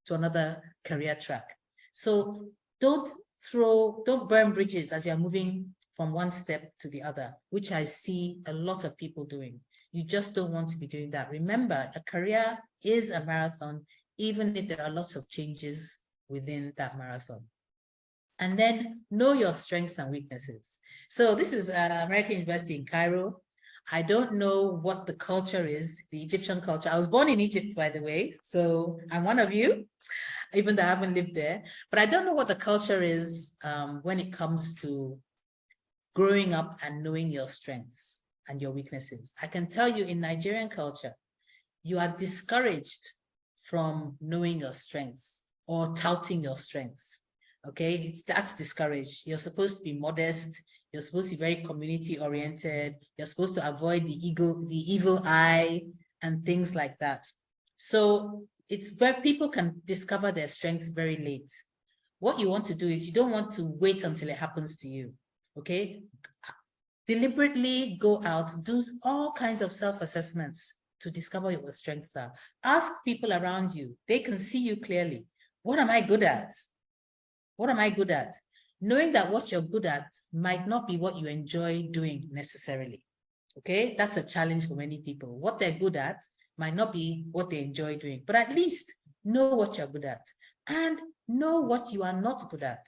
to another career track. So don't burn bridges as you're moving from one step to the other, which I see a lot of people doing. You just don't want to be doing that. Remember, a career is a marathon, even if there are lots of changes within that marathon. And then know your strengths and weaknesses. So this is an American University in Cairo. I don't know what the culture is, the Egyptian culture. I was born in Egypt, by the way, so I'm one of you, even though I haven't lived there. But I don't know what the culture is when it comes to growing up and knowing your strengths and your weaknesses. I can tell you in Nigerian culture, you are discouraged from knowing your strengths or touting your strengths. Okay, that's discouraged. You're supposed to be modest. You're supposed to be very community oriented. You're supposed to avoid the evil eye and things like that. So it's where people can discover their strengths very late. What you want to do is you don't want to wait until it happens to you. Okay, deliberately go out, do all kinds of self-assessments to discover what your strengths are. Ask people around you. They can see you clearly. What am I good at? What am I good at? Knowing that what you're good at might not be what you enjoy doing necessarily. Okay, that's a challenge for many people. What they're good at might not be what they enjoy doing, but at least know what you're good at and know what you are not good at.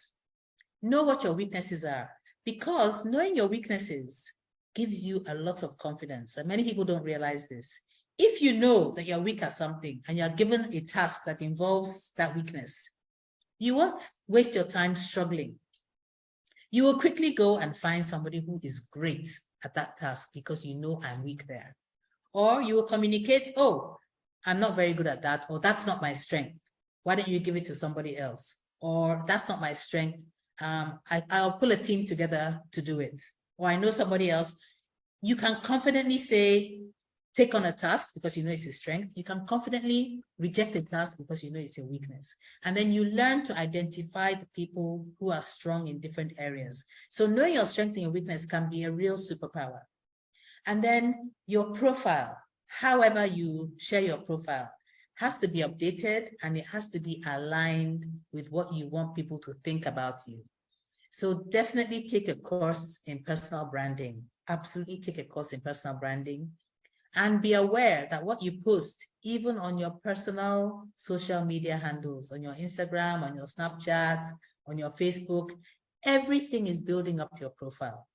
Know what your weaknesses are, because knowing your weaknesses gives you a lot of confidence. And many people don't realize this. If you know that you're weak at something and you're given a task that involves that weakness, you won't waste your time struggling. You will quickly go and find somebody who is great at that task because you know I'm weak there. Or you will communicate, oh, I'm not very good at that, or that's not my strength. Why don't you give it to somebody else? Or that's not my strength. I'll pull a team together to do it. Or I know somebody else. You can confidently say, take on a task because you know it's a strength. You can confidently reject a task because you know it's a weakness. And then you learn to identify the people who are strong in different areas. So knowing your strengths and your weakness can be a real superpower. And then your profile, however you share your profile, has to be updated and it has to be aligned with what you want people to think about you. So definitely take a course in personal branding. Absolutely take a course in personal branding. And be aware that what you post, even on your personal social media handles, on your Instagram, on your Snapchat, on your Facebook, everything is building up your profile.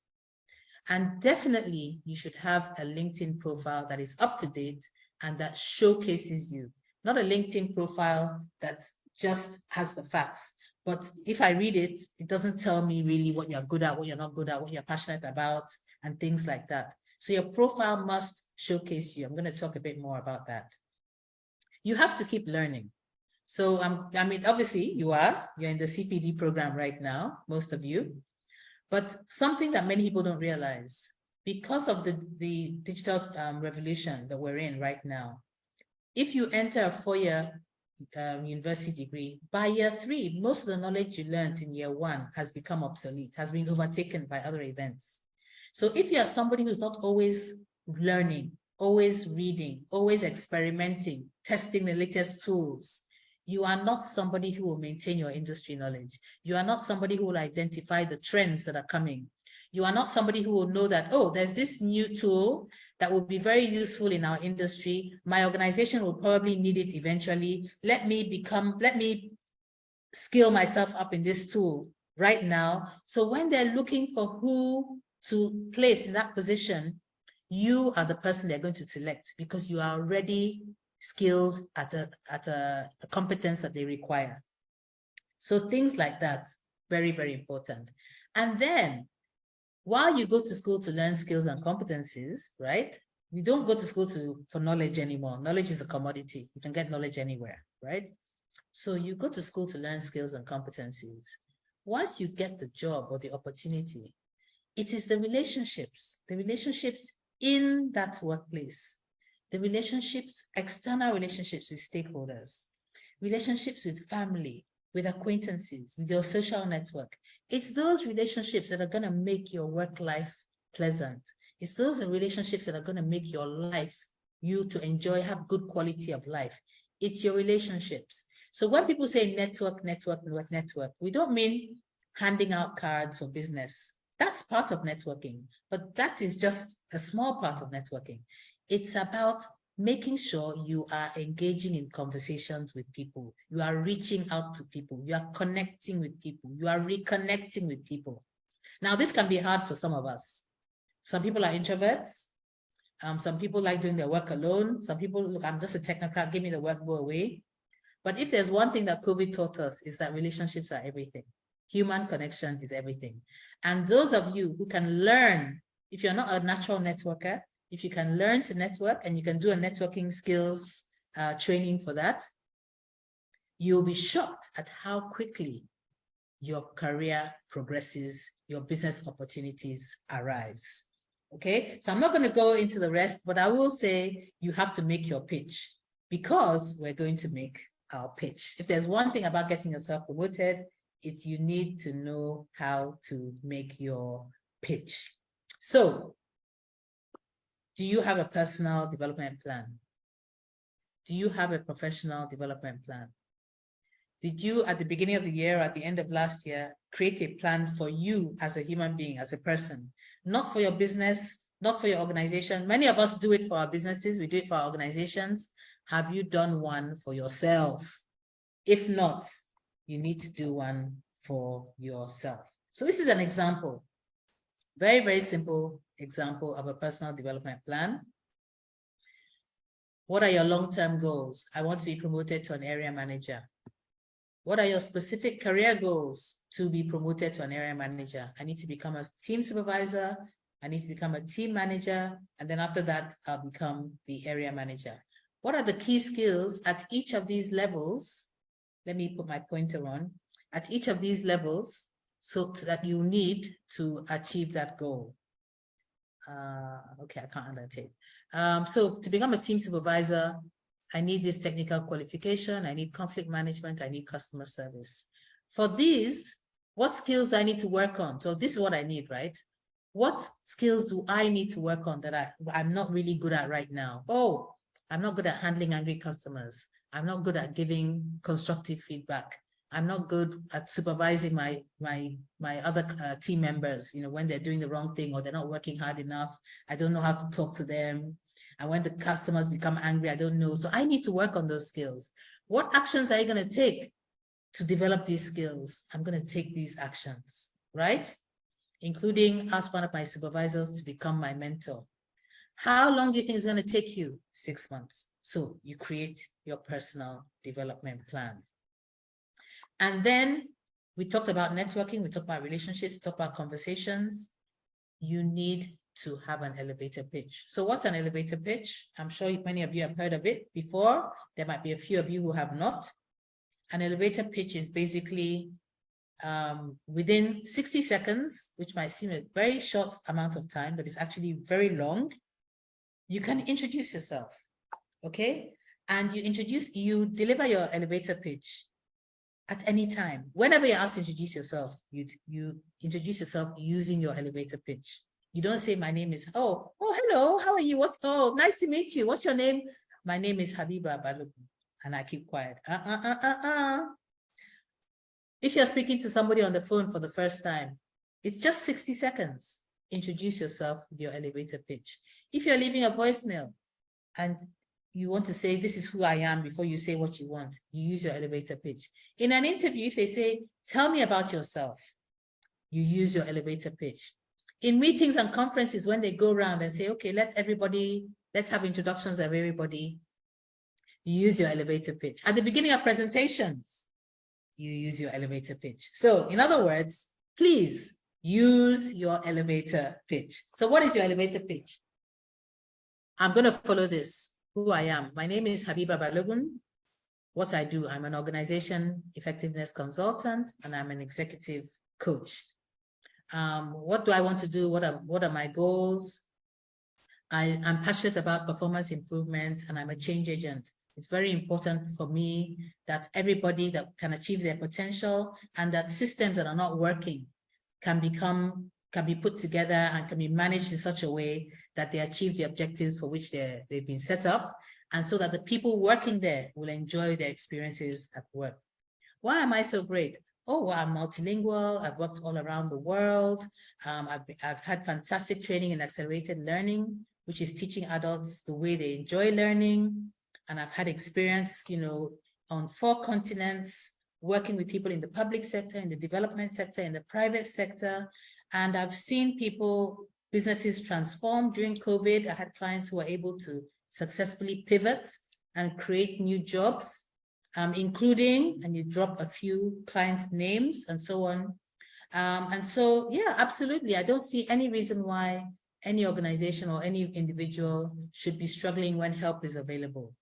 And definitely you should have a LinkedIn profile that is up to date and that showcases you. Not a LinkedIn profile that just has the facts. But if I read it, it doesn't tell me really what you're good at, what you're not good at, what you're passionate about, and things like that. So your profile must showcase you. I'm going to talk a bit more about that. You have to keep learning. So I mean, obviously you're in the CPD program right now, most of you, but something that many people don't realize, because of the digital revolution that we're in right now, if you enter a 4-year university degree, by year 3, most of the knowledge you learned in year 1 has become obsolete, has been overtaken by other events. So if you are somebody who's not always learning, always reading, always experimenting, testing the latest tools, you are not somebody who will maintain your industry knowledge. You are not somebody who will identify the trends that are coming. You are not somebody who will know that, oh, there's this new tool that will be very useful in our industry. My organization will probably need it eventually. Let me skill myself up in this tool right now. So when they're looking for who to place in that position, you are the person they're going to select because you are already skilled at a competence that they require. So things like that, very, very important. And then while you go to school to learn skills and competencies, right? You don't go to school for knowledge anymore. Knowledge is a commodity. You can get knowledge anywhere, right? So you go to school to learn skills and competencies. Once you get the job or the opportunity, it is the relationships in that workplace, the relationships, external relationships with stakeholders, relationships with family, with acquaintances, with your social network. It's those relationships that are going to make your work life pleasant. It's those relationships that are going to make your life, you to enjoy, have good quality of life. It's your relationships. So when people say network, we don't mean handing out cards for business. That's part of networking, but that is just a small part of networking. It's about making sure you are engaging in conversations with people. You are reaching out to people. You are connecting with people. You are reconnecting with people. Now, this can be hard for some of us. Some people are introverts. Some people like doing their work alone. Some people, look, I'm just a technocrat, give me the work, go away. But if there's one thing that COVID taught us, is that relationships are everything. Human connection is everything. And those of you who can learn, if you're not a natural networker, if you can learn to network and you can do a networking skills training for that, you'll be shocked at how quickly your career progresses, your business opportunities arise. Okay, so I'm not going to go into the rest, but I will say you have to make your pitch, because we're going to make our pitch. If there's one thing about getting yourself promoted, it's you need to know how to make your pitch. So, do you have a personal development plan? Do you have a professional development plan? Did you, at the beginning of the year, at the end of last year, create a plan for you as a human being, as a person? Not for your business, not for your organization. Many of us do it for our businesses. We do it for our organizations. Have you done one for yourself? If not, you need to do one for yourself. So this is an example, very, very simple example of a personal development plan. What are your long-term goals? I want to be promoted to an area manager. What are your specific career goals to be promoted to an area manager? I need to become a team supervisor. I need to become a team manager. And then after that, I'll become the area manager. What are the key skills at each of these levels? Let me put my pointer on. At each of these levels, so that you need to achieve that goal. Okay, I can't annotate. So to become a team supervisor, I need this technical qualification, I need conflict management, I need customer service. For these, what skills do I need to work on? So this is what I need, right? What skills do I need to work on that I'm not really good at right now? Oh, I'm not good at handling angry customers. I'm not good at giving constructive feedback. I'm not good at supervising my other team members, you know, when they're doing the wrong thing or they're not working hard enough. I don't know how to talk to them. And when the customers become angry, I don't know. So I need to work on those skills. What actions are you going to take to develop these skills? I'm going to take these actions, right? Including ask one of my supervisors to become my mentor. How long do you think it's going to take you? 6 months. So you create your personal development plan. And then we talked about networking, we talked about relationships, we talked about conversations. You need to have an elevator pitch. So what's an elevator pitch? I'm sure many of you have heard of it before. There might be a few of you who have not. An elevator pitch is basically within 60 seconds, which might seem a very short amount of time, but it's actually very long. You can introduce yourself, okay? And you deliver your elevator pitch at any time. Whenever you're asked to introduce yourself, you introduce yourself using your elevator pitch. You don't say, my name is, oh, hello, how are you? Oh, nice to meet you. What's your name? My name is Habiba Balogun. And I keep quiet. If you're speaking to somebody on the phone for the first time, it's just 60 seconds. Introduce yourself with your elevator pitch. If you're leaving a voicemail and you want to say, this is who I am before you say what you want, you use your elevator pitch. In an interview, if they say, tell me about yourself, you use your elevator pitch. In meetings and conferences, when they go around and say, okay, let's have introductions of everybody, you use your elevator pitch. At the beginning of presentations, you use your elevator pitch. So in other words, please use your elevator pitch. So what is your elevator pitch? I'm going to follow this. Who I am. My name is Habiba Balogun. What I do, I'm an organization effectiveness consultant and I'm an executive coach. What do I want to do? What are my goals? I'm passionate about performance improvement and I'm a change agent. It's very important for me that everybody that can achieve their potential and that systems that are not working can be put together and can be managed in such a way that they achieve the objectives for which they've been set up. and so that the people working there will enjoy their experiences at work. Why am I so great? Oh, well, I'm multilingual. I've worked all around the world. I've had fantastic training in accelerated learning, which is teaching adults the way they enjoy learning. And I've had experience, on 4 continents, working with people in the public sector, in the development sector, in the private sector. And I've seen businesses transform during COVID. I had clients who were able to successfully pivot and create new jobs, including, and you drop a few clients' names and so on. And so, yeah, absolutely. I don't see any reason why any organization or any individual should be struggling when help is available.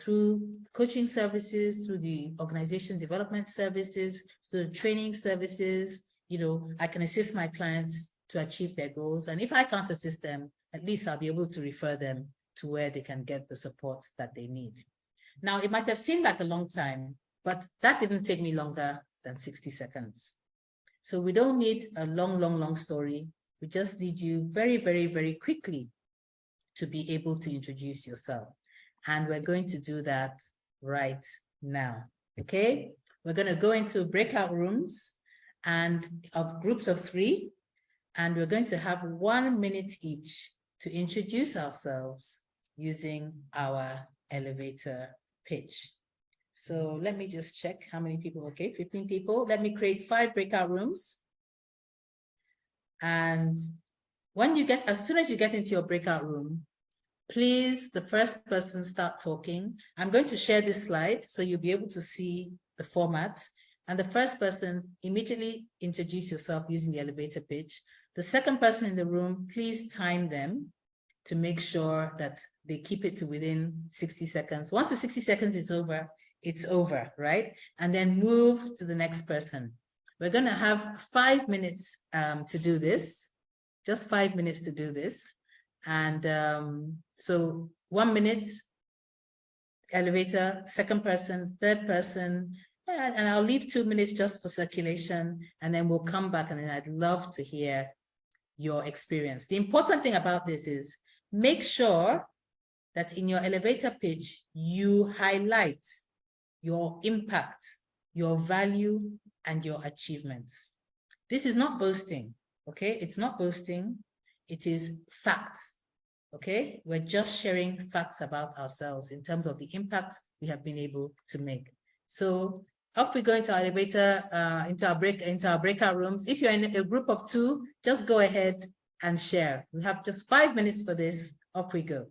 Through coaching services, through the organization development services, through the training services, I can assist my clients to achieve their goals. And if I can't assist them, at least I'll be able to refer them to where they can get the support that they need. Now, it might have seemed like a long time, but that didn't take me longer than 60 seconds. So we don't need a long story. We just need you very, very, very quickly to be able to introduce yourself. And we're going to do that right now, okay? We're going to go into breakout rooms and of groups of 3, and we're going to have 1 minute each to introduce ourselves using our elevator pitch. So let me just check how many people. Okay, 15 people. Let me create 5 breakout rooms. And as soon as you get into your breakout room, please, the first person start talking. I'm going to share this slide so you'll be able to see the format. And the first person, immediately introduce yourself using the elevator pitch. The second person in the room, please time them to make sure that they keep it to within 60 seconds. Once the 60 seconds is over, it's over, right? And then move to the next person. We're going to have 5 minutes to do this, just 5 minutes to do this. And so 1 minute, elevator, second person, third person, and I'll leave 2 minutes just for circulation, and then we'll come back, and then I'd love to hear your experience. The important thing about this is make sure that in your elevator pitch, you highlight your impact, your value, and your achievements. This is not boasting, okay? It's not boasting, it is facts, okay? We're just sharing facts about ourselves in terms of the impact we have been able to make. So off we go into our elevator, into our breakout rooms. If you're in a group of 2, just go ahead and share. We have just 5 minutes for this. Off we go.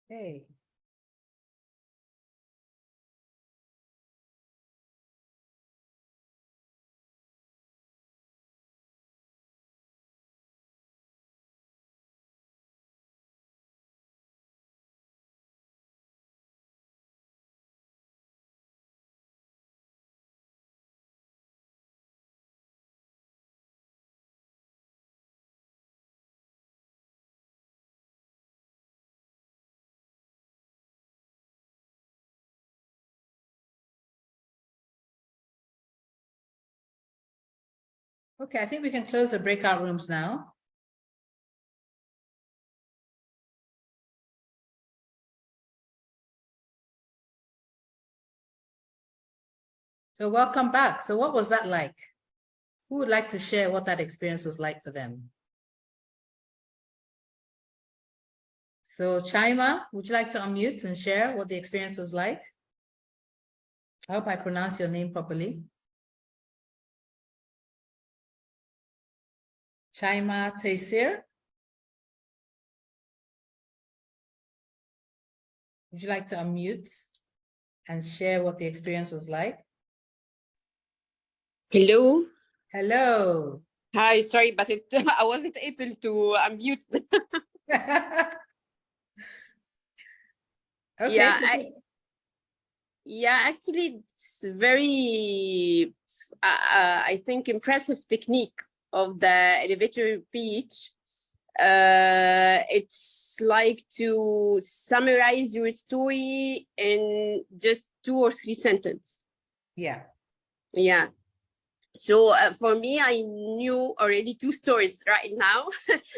Hey. Okay, I think we can close the breakout rooms now. So welcome back. So what was that like? Who would like to share what that experience was like for them? So Chaima, would you like to unmute and share what the experience was like? I hope I pronounce your name properly. Chaima Taysir. Would you like to unmute and share what the experience was like? Hello. Hello. Hi, sorry, but I wasn't able to unmute. Okay. Yeah, actually, it's very, I think, impressive technique of the elevator pitch. It's like to summarize your story in just 2 or 3 sentences. Yeah. Yeah. So for me, I knew already 2 stories right now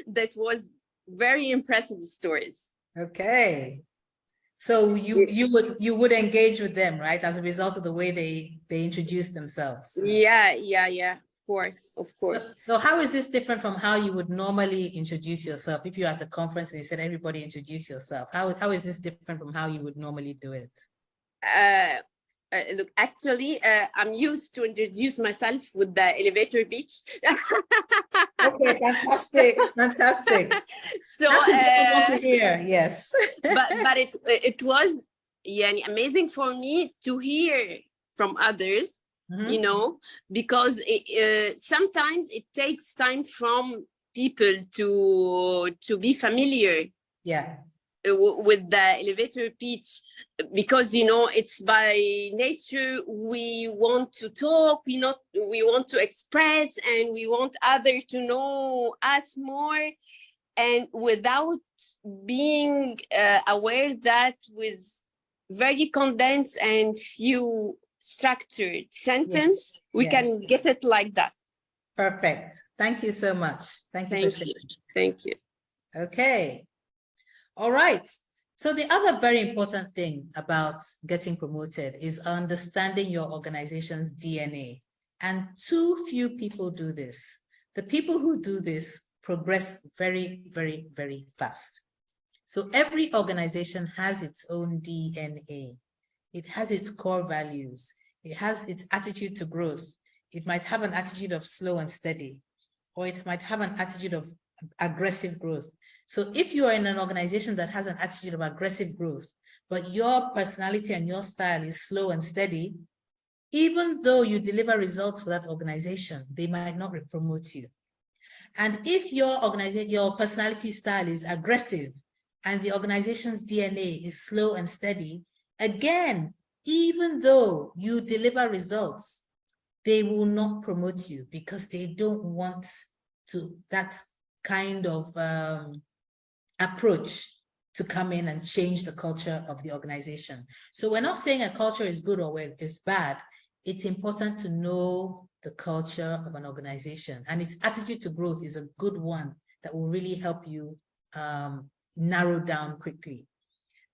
that was very impressive stories. Okay. So you would engage with them, right? As a result of the way they introduce themselves. Yeah. Of course. So how is this different from how you would normally introduce yourself? If you're at the conference and they said everybody introduce yourself, how is this different from how you would normally do it? Look, actually, I'm used to introduce myself with the elevator pitch. Okay, fantastic. So that is what I want to hear. Yes. but it was amazing for me to hear from others. You know, because sometimes it takes time from people to be familiar. Yeah. With the elevator pitch, because it's by nature we want to talk, we want to express, and we want others to know us more, and without being aware that with very condensed and few structured sentence, we can get it like that. Perfect. Thank you so much. Thank you. Thank you. Okay. All right. So the other very important thing about getting promoted is understanding your organization's DNA. And too few people do this. The people who do this progress very, very, very fast. So every organization has its own DNA. It has its core values. It has its attitude to growth. It might have an attitude of slow and steady, or it might have an attitude of aggressive growth. So if you are in an organization that has an attitude of aggressive growth, but your personality and your style is slow and steady, even though you deliver results for that organization, they might not promote you. And if your organization, your personality style is aggressive and the organization's DNA is slow and steady, again, even though you deliver results, they will not promote you because they don't want to that kind of approach to come in and change the culture of the organization. So we're not saying a culture is good or it's bad. It's important to know the culture of an organization, and its attitude to growth is a good one that will really help you narrow down quickly.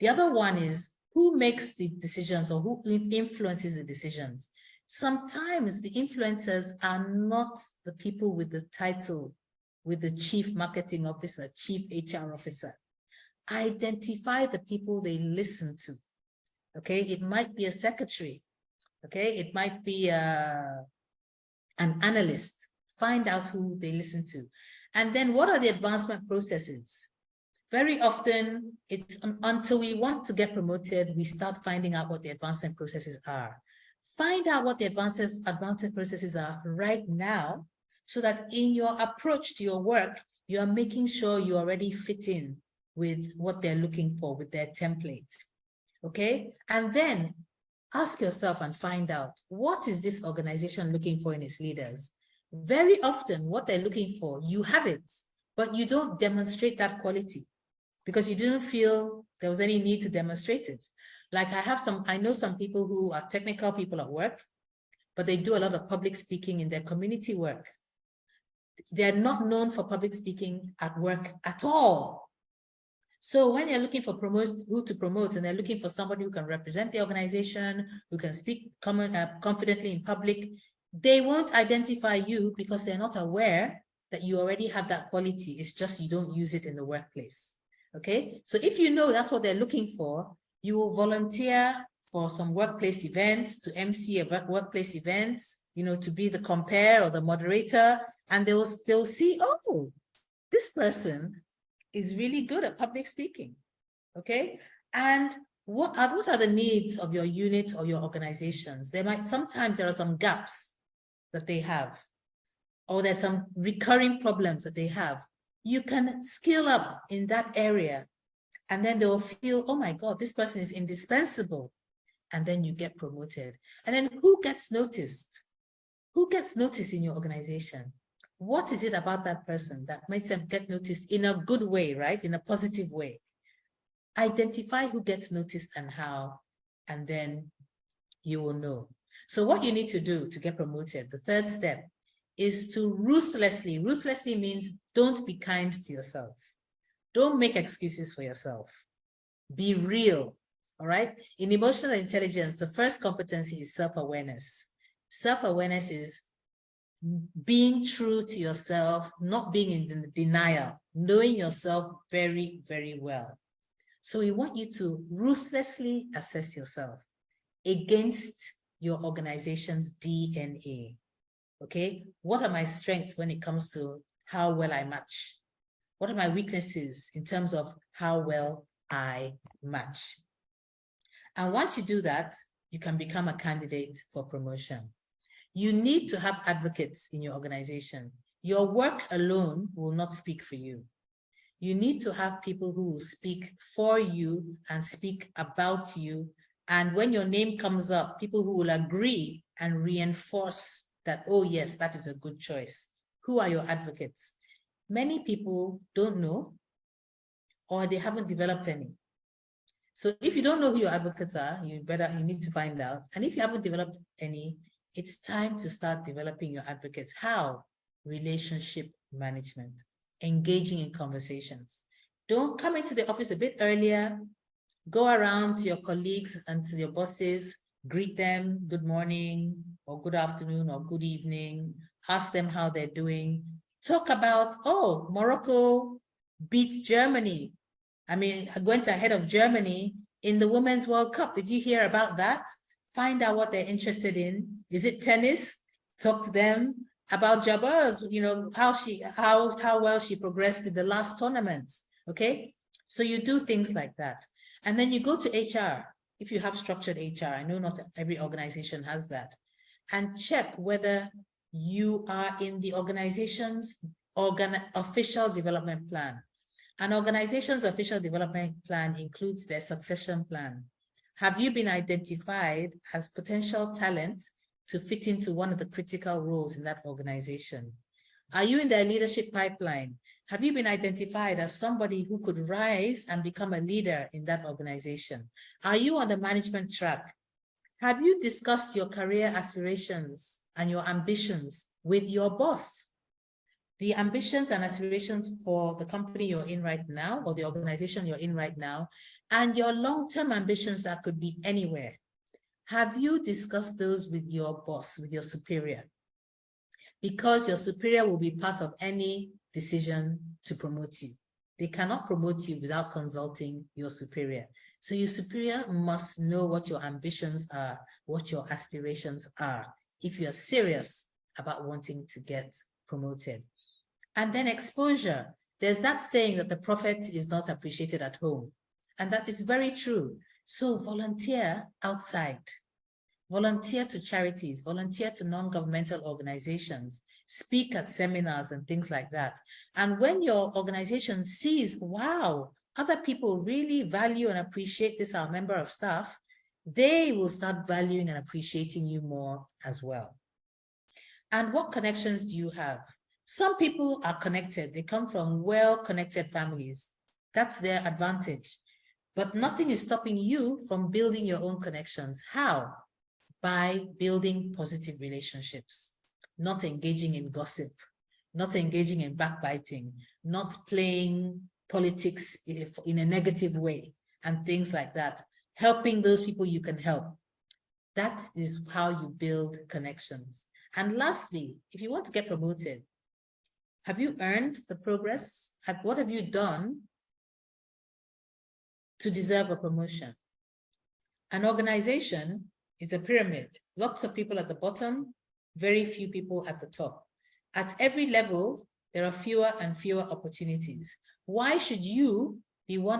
The other one is who makes the decisions or who influences the decisions. Sometimes the influencers are not the people with the title, with the chief marketing officer, chief HR officer. Identify the people they listen to. Okay, it might be a secretary. Okay, it might be an analyst. Find out who they listen to. And then what are the advancement processes? Very often, it's until we want to get promoted, we start finding out what the advancement processes are. Find out what the advancement processes are right now, so that in your approach to your work, you are making sure you already fit in with what they're looking for, with their template. Okay? And then ask yourself and find out, what is this organization looking for in its leaders? Very often, what they're looking for, you have it, but you don't demonstrate that quality because you didn't feel there was any need to demonstrate it. Like I know some people who are technical people at work, but they do a lot of public speaking in their community work. They're not known for public speaking at work at all. So when you're looking for who to promote, and they're looking for somebody who can represent the organization, who can speak confidently in public, they won't identify you because they're not aware that you already have that quality. It's just you don't use it in the workplace. Okay, so if you know that's what they're looking for, you will volunteer for some workplace events, to MC a workplace events, to be the compare or the moderator, and they'll see, oh, this person is really good at public speaking. Okay, and what are the needs of your unit or your organizations? Sometimes there are some gaps that they have, or there's some recurring problems that they have. You can skill up in that area, and then they'll feel, oh my God, this person is indispensable. And then you get promoted. And then who gets noticed? Who gets noticed in your organization? What is it about that person that makes them get noticed in a good way, right? In a positive way. Identify who gets noticed and how, and then you will know. So what you need to do to get promoted, the third step, is to ruthlessly means don't be kind to yourself. Don't make excuses for yourself. Be real, all right? In emotional intelligence, the first competency is self-awareness. Self-awareness is being true to yourself, not being in denial, knowing yourself very, very well. So we want you to ruthlessly assess yourself against your organization's DNA. Okay, what are my strengths when it comes to how well I match? What are my weaknesses in terms of how well I match? And once you do that, you can become a candidate for promotion. You need to have advocates in your organization. Your work alone will not speak for you. You need to have people who will speak for you and speak about you. And when your name comes up, people who will agree and reinforce that, oh yes, that is a good choice. Who are your advocates? Many people don't know, or they haven't developed any. So if you don't know who your advocates are, you need to find out. And if you haven't developed any, it's time to start developing your advocates. How? Relationship management, engaging in conversations. Don't come into the office a bit earlier. Go around to your colleagues and to your bosses, greet them, good morning, or good afternoon, or good evening. Ask them how they're doing. Talk about, oh, Morocco beat Germany. I mean, I went ahead of Germany in the Women's World Cup. Did you hear about that? Find out what they're interested in. Is it tennis? Talk to them about Jabbar's, how well she progressed in the last tournament. Okay, so you do things like that. And then you go to HR, if you have structured HR. I know not every organization has that. And check whether you are in the organization's official development plan. An organization's official development plan includes their succession plan. Have you been identified as potential talent to fit into one of the critical roles in that organization? Are you in their leadership pipeline? Have you been identified as somebody who could rise and become a leader in that organization? Are you on the management track? Have you discussed your career aspirations and your ambitions with your boss? The ambitions and aspirations for the company you're in right now, or the organization you're in right now, and your long-term ambitions that could be anywhere. Have you discussed those with your boss, with your superior? Because your superior will be part of any decision to promote you. They cannot promote you without consulting your superior. So your superior must know what your ambitions are, what your aspirations are, if you are serious about wanting to get promoted. And then exposure. There's that saying that the prophet is not appreciated at home. And that is very true. So volunteer outside. Volunteer to charities, volunteer to non-governmental organizations, speak at seminars and things like that. And when your organization sees, wow, other people really value and appreciate this, our member of staff, they will start valuing and appreciating you more as well. And what connections do you have? Some people are connected. They come from well-connected families. That's their advantage. But nothing is stopping you from building your own connections. How? By building positive relationships, not engaging in gossip, not engaging in backbiting, not playing politics in a negative way and things like that. Helping those people you can help. That is how you build connections. And lastly, if you want to get promoted, have you earned the progress? What have you done to deserve a promotion? An organization is a pyramid. Lots of people at the bottom, very few people at the top. At every level, there are fewer and fewer opportunities. Why should you be one